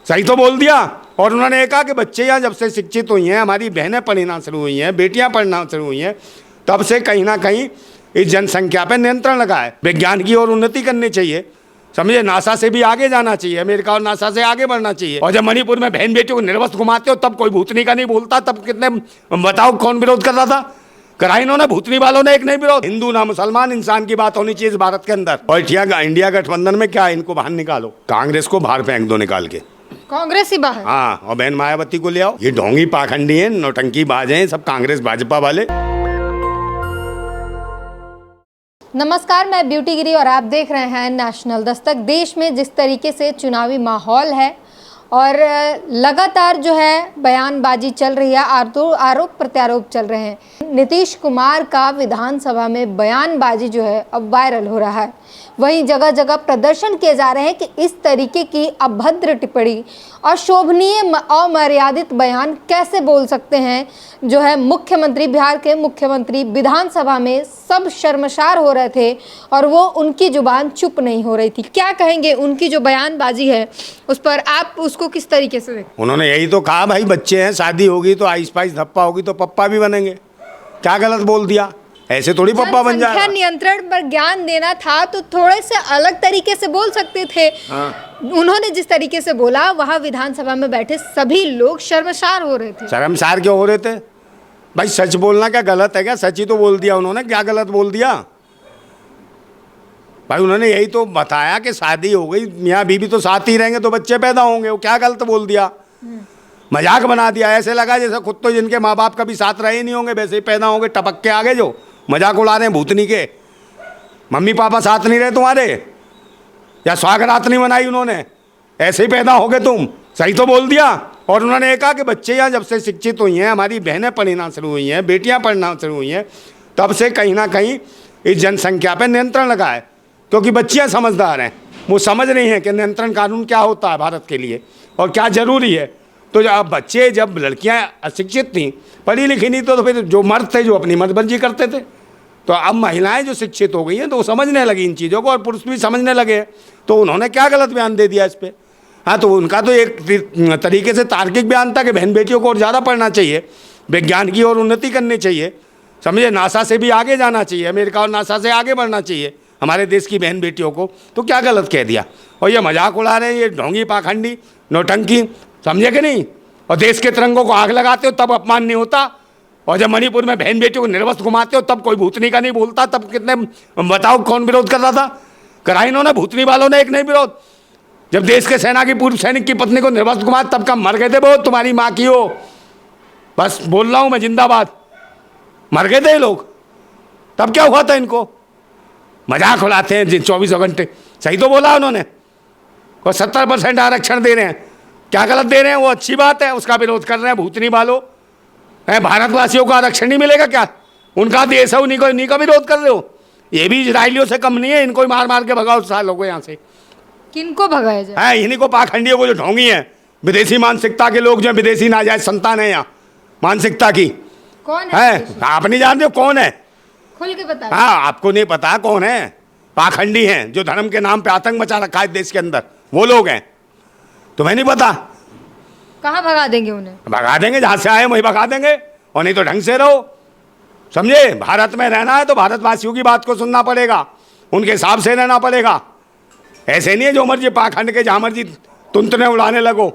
सही तो बोल दिया। और उन्होंने ये कहा कि बच्चे यहाँ जब से शिक्षित हुई हैं, हमारी बहनें पढ़ना शुरू हुई हैं, बेटियाँ पढ़ना शुरू हुई हैं, तब से कहीं ना कहीं इस जनसंख्या पर नियंत्रण लगा है। विज्ञान की ओर उन्नति करनी चाहिए, समझे, नासा से भी आगे जाना चाहिए, अमेरिका और नासा से आगे बढ़ना चाहिए। और जब मणिपुर में बहन बेटियों को निर्वस्त्र घुमाते हो तब कोई भूतनी का नहीं बोलता, तब कितने बताओ कौन विरोध कर रहा था? करा इन्होंने, भूतनी वालों ने एक नहीं विरोध। हिंदू ना मुसलमान, इंसान की बात होनी चाहिए इस भारत के अंदर। और इंडिया गठबंधन में क्या, इनको बाहर निकालो, कांग्रेस को बाहर फेंक दो निकाल के, कांग्रेस ही बाहर। हाँ, और बहन मायावती को ले आओ। ये ढोंगी पाखंडी हैं, नौटंकी बाज हैं सब, कांग्रेस भाजपा वाले। नमस्कार, मैं ब्यूटी गिरी और आप देख रहे हैं नेशनल दस्तक। देश में जिस तरीके से चुनावी माहौल है और लगातार जो है बयानबाजी चल रही है, आरोप प्रत्यारोप चल रहे हैं। नीतीश कुमार का विधानसभा में बयानबाजी जो है अब वायरल हो रहा है। वहीं जगह जगह प्रदर्शन किए जा रहे हैं कि इस तरीके की अभद्र टिप्पणी और शोभनीय अमर्यादित बयान कैसे बोल सकते हैं। जो है मुख्यमंत्री, बिहार के मुख्यमंत्री विधानसभा में सब शर्मसार हो रहे थे और वो उनकी जुबान चुप नहीं हो रही थी। क्या कहेंगे, उनकी जो बयानबाजी है उस पर आप उसको किस तरीके से देखते? उन्होंने यही तो कहा, भाई बच्चे हैं, शादी होगी तो आइस पाइस धप्पा होगी तो पप्पा भी बनेंगे। क्या गलत बोल दिया? ऐसे थोड़ी पप्पा बन जाएगा। जनसंख्या नियंत्रण पर ज्ञान देना था तो थोड़े से अलग तरीके से बोल सकते थे। उन्होंने जिस तरीके से बोला, वहां विधानसभा में बैठे सभी लोग शर्मसार हो रहे थे। शर्मसार क्यों हो रहे थे भाई? सच बोलना क्या गलत है क्या? सच ही तो बोल दिया उन्होंने, क्या गलत बोल दिया भाई? उन्होंने यही तो बताया कि शादी हो गई, मियाँ बीवी तो साथ ही रहेंगे तो बच्चे पैदा होंगे। वो क्या गलत बोल दिया? मजाक बना दिया। ऐसे लगा जैसे खुद तो जिनके माँ बाप कभी साथ रहे नहीं होंगे वैसे ही पैदा होंगे, टपक के आगे जो मजाक उड़ा रहे हैं भूतनी के। मम्मी पापा साथ नहीं रहे तुम्हारे, या स्वागरात नहीं मनाई उन्होंने, ऐसे ही पैदा हो गए तुम। सही तो बोल दिया। और उन्होंने ये कहा कि बच्चे यहाँ जब से शिक्षित हुई हैं, हमारी बहनें पढ़ना शुरू हुई हैं, बेटियाँ पढ़ना शुरू हुई हैं, तब से कहीं ना कहीं इस जनसंख्या पर नियंत्रण लगा है। क्योंकि बच्चियाँ समझदार हैं, वो समझ रही हैं कि नियंत्रण कानून क्या होता है भारत के लिए और क्या ज़रूरी है। तो जब बच्चे, जब लड़कियां अशिक्षित थीं, पढ़ी लिखी नहीं, तो फिर जो मर्द थे जो अपनी मर्जी करते थे। तो अब महिलाएं जो शिक्षित हो गई हैं तो वो समझने लगी इन चीज़ों को, और पुरुष भी समझने लगे। तो उन्होंने क्या गलत बयान दे दिया इस पर? हाँ, तो उनका तो एक तरीके से तार्किक बयान था कि बहन बेटियों को और ज़्यादा पढ़ना चाहिए, विज्ञान की ओर उन्नति करनी चाहिए, समझे, नासा से भी आगे जाना चाहिए, अमेरिका और नासा से आगे बढ़ना चाहिए हमारे देश की बहन बेटियों को। तो क्या गलत कह दिया? और ये मजाक उड़ा रहे हैं, ये ढोंगी पाखंडी नौटंकी, समझे कि नहीं? और देश के तिरंगों को आग लगाते हो तब अपमान नहीं होता, और जब मणिपुर में बहन बेटियों को निर्वस्त्र घुमाते हो तब कोई भूतनी का नहीं बोलता, तब कितने बताओ कौन विरोध कर रहा था? करा इन्होंने, भूतनी वालों ने एक नहीं विरोध। जब देश के सेना की, पूर्व सैनिक की पत्नी को निर्वस्त्र घुमाते तब का मर गए थे बहुत, तुम्हारी माँ की हो। बस बोल रहा हूँ मैं, जिंदाबाद। मर गए थे ये लोग, तब क्या हुआ था इनको? मजाक उड़ाते हैं 24 घंटे। सही तो बोला उन्होंने। और 70% आरक्षण दे रहे हैं, क्या गलत दे रहे हैं? वो अच्छी बात है, उसका विरोध कर रहे हैं भूतनी वालों। भारतवासियों को आरक्षण नहीं मिलेगा क्या? उनका देश है, उन्हीं का विरोध कर रहे हो। ये भी इजरायलियों से कम नहीं है, इनको ही मार मार के भगाओ सालों को यहाँ से। किनको भगाया जाए? है इन्हीं को, पाखंडियों को जो ढोंगी हैं, विदेशी मानसिकता के लोग जो विदेशी नाजायज संतान है यहाँ मानसिकता की। कौन है? आप नहीं जानते हो कौन है? खुल के बता। हाँ, आपको नहीं पता कौन है? पाखंडी हैं जो धर्म के नाम पे आतंक मचा रखा है देश के अंदर, वो लोग हैं। तुम्हें नहीं पता? कहाँ भगा देंगे उन्हें? भगा देंगे, जहाँ से आए वहीं भगा देंगे। और नहीं तो ढंग से रहो, समझे। भारत में रहना है तो भारतवासियों की बात को सुनना पड़ेगा, उनके हिसाब से रहना पड़ेगा। ऐसे नहीं है जो मर्जी पाखंड के जहाँ मर्जी तुंतने उड़ाने लगो।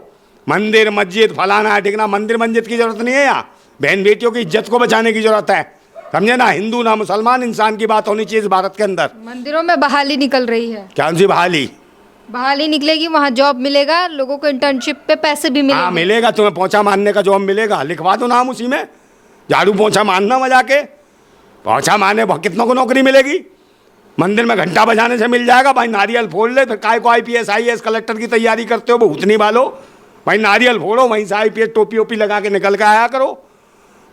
मंदिर मस्जिद फलाना है ठिकाना, मंदिर मस्जिद की जरूरत नहीं है यहाँ। बहन बेटियों की इज्जत को बचाने की जरूरत है, समझे ना। हिंदू ना मुसलमान, इंसान की बात होनी चाहिए इस भारत के अंदर। मंदिरों में बहाली निकल रही है। क्या सी बहाली निकलेगी, वहाँ जॉब मिलेगा, लोगों को इंटर्नशिप पे पैसे भी मिलेंगे। हाँ मिलेगा, तुम्हें पोंछा मारने का जॉब मिलेगा, लिखवा दो नाम उसी में। झाड़ू पोंछा मारना मजा के, पोंछा मारने कितनों को नौकरी मिलेगी? मंदिर में घंटा बजाने से मिल जाएगा भाई। नारियल फोड़ ले, फिर काय को IPS IAS कलेक्टर की तैयारी करते हो भूतनी वालों? भाई नारियल फोड़ो, वहीं से IPS टोपी ओपी लगा के निकल के आया करो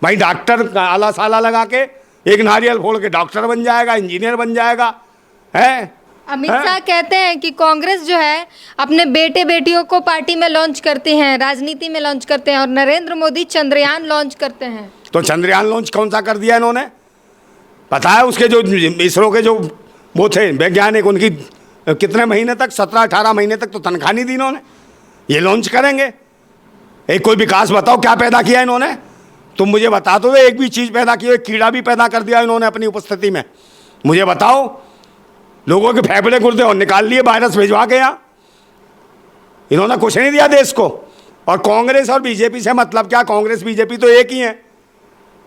भाई। डॉक्टर आला साला लगा के एक नारियल फोड़ के डॉक्टर बन जाएगा, इंजीनियर बन जाएगा, है। अमित शाह कहते हैं कि कांग्रेस जो है अपने बेटे बेटियों को पार्टी में लॉन्च करती हैं, राजनीति में लॉन्च करते हैं, और नरेंद्र मोदी चंद्रयान लॉन्च करते हैं। तो चंद्रयान लॉन्च कौन सा कर दिया इन्होंने? पता है उसके जो इसरो के जो वो थे वैज्ञानिक, उनकी कितने महीने तक, 17-18 महीने तक तो तनख्वाह नहीं दी इन्होंने। ये लॉन्च करेंगे। एक कोई विकास बताओ क्या पैदा किया इन्होंने, तुम मुझे बता दो। एक भी चीज़ पैदा की हो, एक कीड़ा भी पैदा कर दिया इन्होंने अपनी उपस्थिति में, मुझे बताओ। लोगों के फेफड़े गुर्दे और निकाल लिए वायरस भिजवा के यहाँ। इन्होंने कुछ नहीं दिया देश को। और कांग्रेस और बीजेपी से मतलब क्या, कांग्रेस बीजेपी तो एक ही है,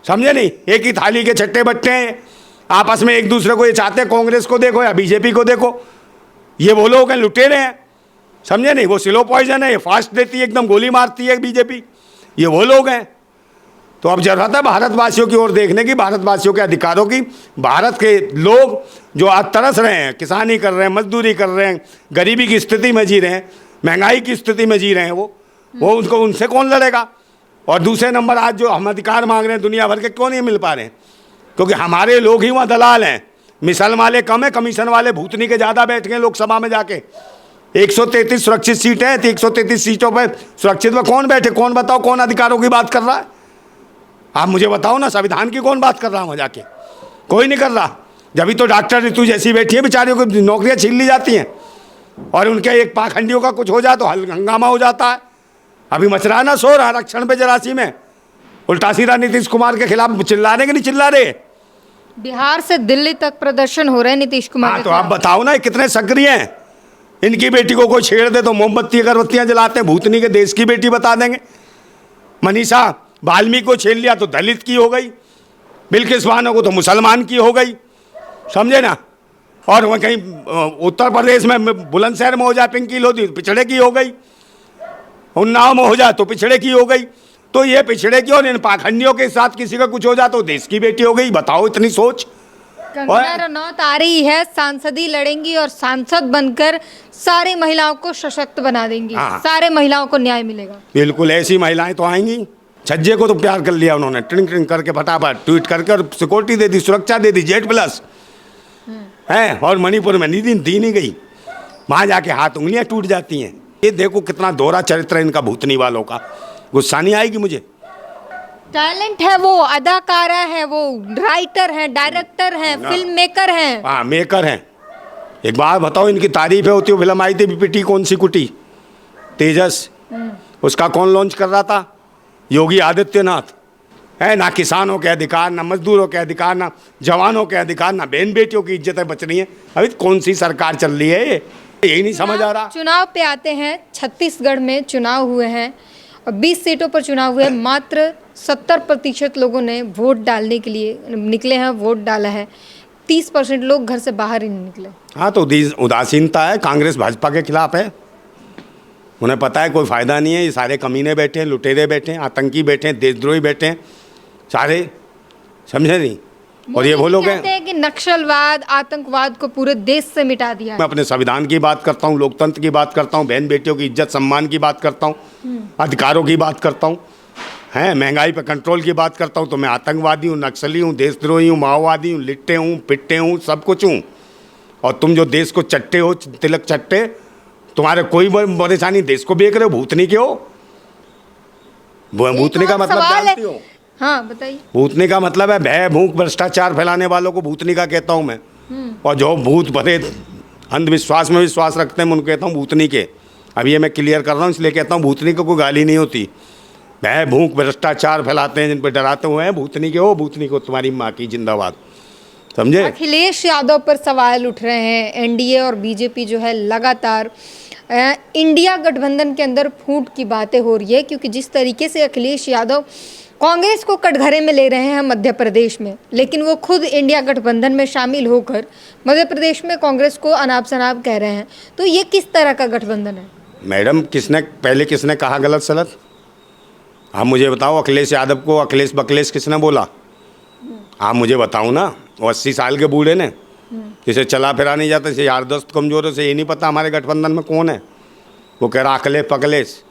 समझे नहीं, एक ही थाली के चट्टे बट्टे हैं आपस में। एक दूसरे को ये चाहते हैं, कांग्रेस को देखो या बीजेपी को देखो, ये वो लोग हैं लुटेरे हैं, समझे नहीं। वो स्लो पॉइजन है, ये फास्ट देती है, एकदम गोली मारती है बीजेपी, ये वो लोग हैं। तो अब जरूरत है भारतवासियों की ओर देखने की, भारतवासियों के अधिकारों की। भारत के लोग जो आज तरस रहे हैं, किसानी कर रहे हैं, मजदूरी कर रहे हैं, गरीबी की स्थिति में जी रहे हैं, महंगाई की स्थिति में जी रहे हैं, वो उनको, उनसे कौन लड़ेगा। और दूसरे नंबर आज जो हम अधिकार मांग रहे हैं दुनिया भर के, क्यों नहीं मिल पा रहे हैं, क्योंकि हमारे लोग ही वहाँ दलाल हैं। मिसल वाले कम है, कमीशन वाले भूतनी के ज़्यादा बैठ गए लोकसभा में जाके। 133 सुरक्षित सीटें हैं, तो 133 सीटों पर सुरक्षित में कौन बैठे, कौन बताओ, कौन अधिकारों की बात कर रहा है। आप मुझे बताओ ना, संविधान की कौन बात कर रहा है वहाँ जाके, कोई नहीं कर रहा। जब तो डॉक्टर ऋतु जैसी बैठी है, बेचारियों को नौकरियाँ छीन ली जाती हैं, और उनके एक पाखंडियों का कुछ हो जाए तो हंगामा हो जाता है। अभी मच रहा है ना शोर आरक्षण पे जरासी में, उल्टा सीधा नीतीश कुमार के खिलाफ चिल्ला रहे कि नहीं चिल्ला रहे। बिहार से दिल्ली तक प्रदर्शन हो रहे हैं नीतीश कुमार के तो आप बताओ ना, कितने सक्रिय हैं। इनकी बेटी को कोई छेड़ दे तो मोमबत्ती अगरबत्तियां जलाते हैं, भूतनी के देश की बेटी बता देंगे। मनीषा वाल्मीकि को छेड़ लिया तो दलित की हो गई, बिल्किस बानो को तो मुसलमान की हो गई, समझे ना। और वह कहीं उत्तर प्रदेश में बुलंदशहर में हो जाए पिंकी लोधी, पिछड़े की हो गई। उन्नाव में हो जाए तो पिछड़े की हो गई। तो ये पिछड़े की, और इन पाखंडियों के साथ किसी का कुछ हो जाए तो देश की बेटी हो गई। बताओ इतनी सोच। कंगना रनौत आ रही है, सांसदी लड़ेंगी और सांसद बनकर सारी महिलाओं को सशक्त बना देंगी। सारे महिलाओं को न्याय मिलेगा। बिल्कुल ऐसी महिलाएं तो आएंगी। छज्जे को तो प्यार कर लिया उन्होंने, ट्रिंग ट्रिंग करके फटाफट ट्वीट करके, और सिक्योरिटी दे दी, सुरक्षा दे दी, Z+ है। और मणिपुर में दी नहीं गई, वहाँ जाके हाथ उंगलियां टूट जाती हैं। ये देखो कितना दोहरा चरित्र है इनका, भूतनी वालों का। गुस्सा नहीं आएगी मुझे। टैलेंट है वो, अदाकारा है वो, राइटर है, डायरेक्टर है, फिल्म मेकर है। हाँ मेकर हैं। एक बात बताओ, इनकी तारीफें होती हो। फिल्म आई थी बीपीटी, कौन सी कुटी, तेजस, उसका कौन लॉन्च कर रहा था, योगी आदित्यनाथ है। ना किसानों के अधिकार, ना मजदूरों के अधिकार, ना जवानों के अधिकार, ना बहन बेटियों की इज्जतें बच रही हैं। अभी कौन सी सरकार चल रही है, यही नहीं समझ आ रहा। चुनाव पे आते हैं। छत्तीसगढ़ में चुनाव हुए हैं और 20 सीटों पर चुनाव हुए। मात्र 70% लोगों ने वोट डालने के लिए निकले हैं, वोट डाला है। 30% लोग घर से बाहर ही नहीं निकले। हाँ तो उदासीनता है, कांग्रेस भाजपा के खिलाफ है। उन्हें पता है कोई फ़ायदा नहीं है, ये सारे कमीने बैठे हैं, लुटेरे बैठे हैं, आतंकी बैठे हैं, देशद्रोही बैठे हैं सारे, समझे नहीं। और ये वो लोग कहते हैं कि नक्सलवाद, आतंकवाद को पूरे देश से मिटा दिया। मैं अपने संविधान की बात करता हूँ, लोकतंत्र की बात करता हूँ, बहन बेटियों की इज्जत सम्मान की बात करता हूँ, अधिकारों की बात करता हूँ, हैं महंगाई पर कंट्रोल की बात करता हूँ। तो मैं आतंकवादी हूँ, नक्सली हूँ, देशद्रोही हूँ, माओवादी हूँ, लिट्टे हूँ, पिट्टे हूँ, सब कुछ हूँ। और तुम जो देश को चट्टे हो, तिलक चट्टे, तुम्हारे कोई परेशानी, देश को बेच रहे हो, भूतनी के हो। भूतनी का मतलब जानती हो? हाँ बताइए। भूतनी का मतलब है भय, भूख, भ्रष्टाचार फैलाने वालों को भूतनी का कहता हूँ मैं। और जो भूत भरे अंधविश्वास में विश्वास रखते हैं, मैं उनको कहता हूँ भूतनी के। अब ये मैं क्लियर कर रहा हूँ, इसलिए कहता हूँ भूतनी को कोई गाली नहीं होती। भय, भूख, भ्रष्टाचार फैलाते हैं, जिन पर डराते हुए हैं, भूतनी के हो। भूतनी को तुम्हारी माँ की जिंदाबाद, समझे। अखिलेश यादव पर सवाल उठ रहे हैं। एनडीए और बीजेपी जो है लगातार इंडिया गठबंधन के अंदर फूट की बातें हो रही है, क्योंकि जिस तरीके से अखिलेश यादव कांग्रेस को कटघरे में ले रहे हैं मध्य प्रदेश में, लेकिन वो खुद इंडिया गठबंधन में शामिल होकर मध्य प्रदेश में कांग्रेस को अनाप शनाप कह रहे हैं। तो ये किस तरह का गठबंधन है? मैडम किसने कहा गलत सलत? आप मुझे बताओ, अखिलेश यादव को अखिलेश बकलेश किसने बोला? आप मुझे बताओ ना। वो 80 साल के बूढ़े ने, जिसे चला फिरा नहीं जाता, जिसे यार दोस्त कमजोर है, उसे ये नहीं पता हमारे गठबंधन में कौन है। वो कह रहा अखिलेश पकलेश।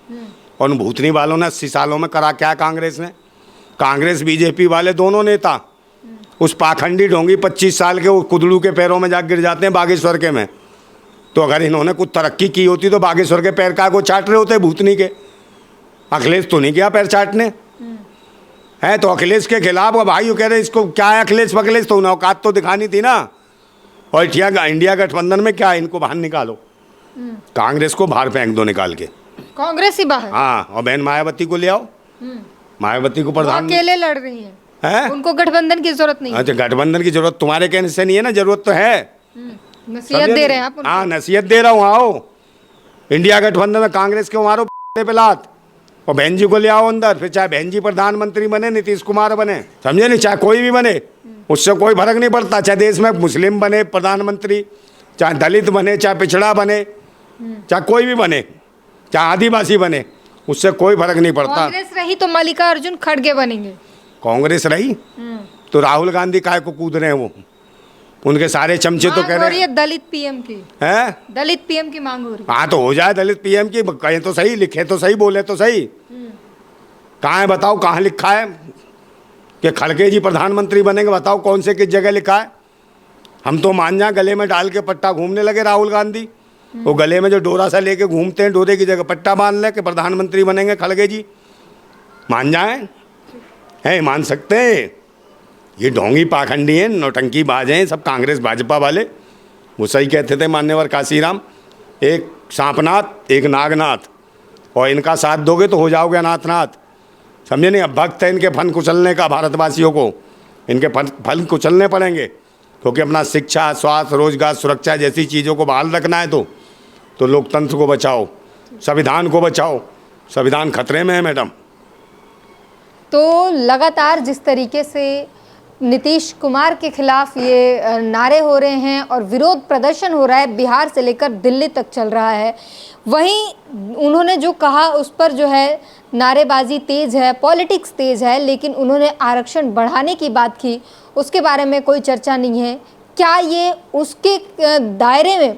और उन भूतनी वालों ने 80 सालों में करा क्या कांग्रेस ने? कांग्रेस बीजेपी वाले दोनों नेता उस पाखंडी ढोंगी 25 साल के वो कुदड़ू के पैरों में जा गिर जाते हैं बागेश्वर के में। तो अगर इन्होंने कुछ तरक्की की होती तो बागेश्वर के पैर का को चाट रहे होते भूतनी के। अखिलेश तो नहीं गया पैर चाटने है। तो अखिलेश के खिलाफ भाई कह रहे इसको क्या है अखिलेश बकलेश, तो उन्हें औकात तो दिखानी थी ना। और इंडिया गठबंधन में क्या है, इनको बाहर निकालो, कांग्रेस को बाहर फेंक दो निकाल के। कांग्रेस ही बाहर। हाँ, और बहन मायावती को ले आओ, मायावती को वो प्रधान अकेले लड़ रही हैं, है। उनको गठबंधन की जरूरत नहीं है। अच्छा, गठबंधन की जरूरत तुम्हारे कहने से नहीं है ना, जरूरत तो है। नसीहत दे रहे हैं आप उनको। हाँ, नसीहत दे रहा हूँ। आओ इंडिया गठबंधन में कांग्रेस के मारो पे लात, और बहन जी को ले आओ अंदर, फिर चाहे बहन जी प्रधानमंत्री बने, नीतीश कुमार बने, समझे नहीं, चाहे कोई भी बने, उससे कोई फर्क नहीं पड़ता। चाहे देश में मुस्लिम बने प्रधानमंत्री, चाहे दलित बने, चाहे पिछड़ा बने, चाहे कोई भी बने, चाहे आदिवासी बने, उससे कोई फर्क नहीं पड़ता। कांग्रेस रही तो मल्लिकार्जुन खड़गे बनेंगे। कांग्रेस रही तो राहुल गांधी काय को कूद रहे हैं वो, उनके सारे चमचे तो कह मांग हो रहे रही हैं है दलित पीएम की, हैं। दलित पीएम की मांग हो रही है। हाँ, तो हो जाए दलित पीएम की, कहें तो सही, लिखे तो सही, बोले तो सही। कहाँ है बताओ, कहाँ लिखा है कि खड़गे जी प्रधानमंत्री बनेंगे? बताओ कौन से किस जगह लिखा है? हम तो मान जाए गले में डाल के पट्टा घूमने लगे राहुल गांधी, वो गले में जो डोरा सा लेके घूमते हैं, डोरे की जगह पट्टा बांध ले कि प्रधानमंत्री बनेंगे खड़गे जी, मान जाए? है, मान सकते हैं? ये ढोंगी पाखंडी हैं, नौटंकी बाज हैं सब कांग्रेस भाजपा वाले। वो सही कहते थे मान्यवर काशीराम, एक सांपनाथ एक नागनाथ, और इनका साथ दोगे तो हो जाओगे अनाथनाथ, समझे नहीं? अब वक्त है इनके फन कुचलने का, भारतवासियों को इनके फन कुचलने पड़ेंगे, क्योंकि अपना शिक्षा, स्वास्थ्य, रोजगार, सुरक्षा जैसी चीज़ों को बहाल रखना है। तो लोकतंत्र को बचाओ, संविधान को बचाओ, संविधान खतरे में है मैडम। तो लगातार जिस तरीके से नीतीश कुमार के खिलाफ ये नारे हो रहे हैं और विरोध प्रदर्शन हो रहा है, बिहार से लेकर दिल्ली तक चल रहा है, वहीं उन्होंने जो कहा उस पर जो है नारेबाजी तेज है, पॉलिटिक्स तेज है, लेकिन उन्होंने आरक्षण बढ़ाने की बात की, उसके बारे में कोई चर्चा नहीं है। क्या ये उसके दायरे में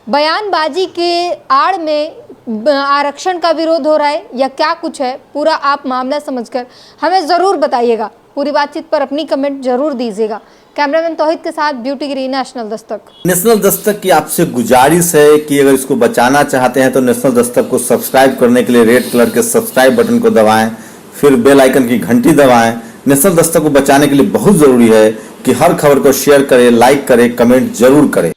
बयानबाजी के आड़ में आरक्षण का विरोध हो रहा है या क्या कुछ है? पूरा आप मामला समझकर हमें ज़रूर बताइएगा। पूरी बातचीत पर अपनी कमेंट जरूर दीजिएगा। कैमरामैन तौहीद के साथ ब्यूटी गिरी, नेशनल दस्तक। नेशनल दस्तक की आपसे गुजारिश है कि अगर इसको बचाना चाहते हैं तो नेशनल दस्तक को सब्सक्राइब करने के लिए रेड कलर के सब्सक्राइब बटन को दबाएं, फिर बेल आइकन की घंटी दबाएं। नेशनल दस्तक को बचाने के लिए बहुत जरूरी है कि हर खबर को शेयर करें, लाइक करें, कमेंट जरूर करें।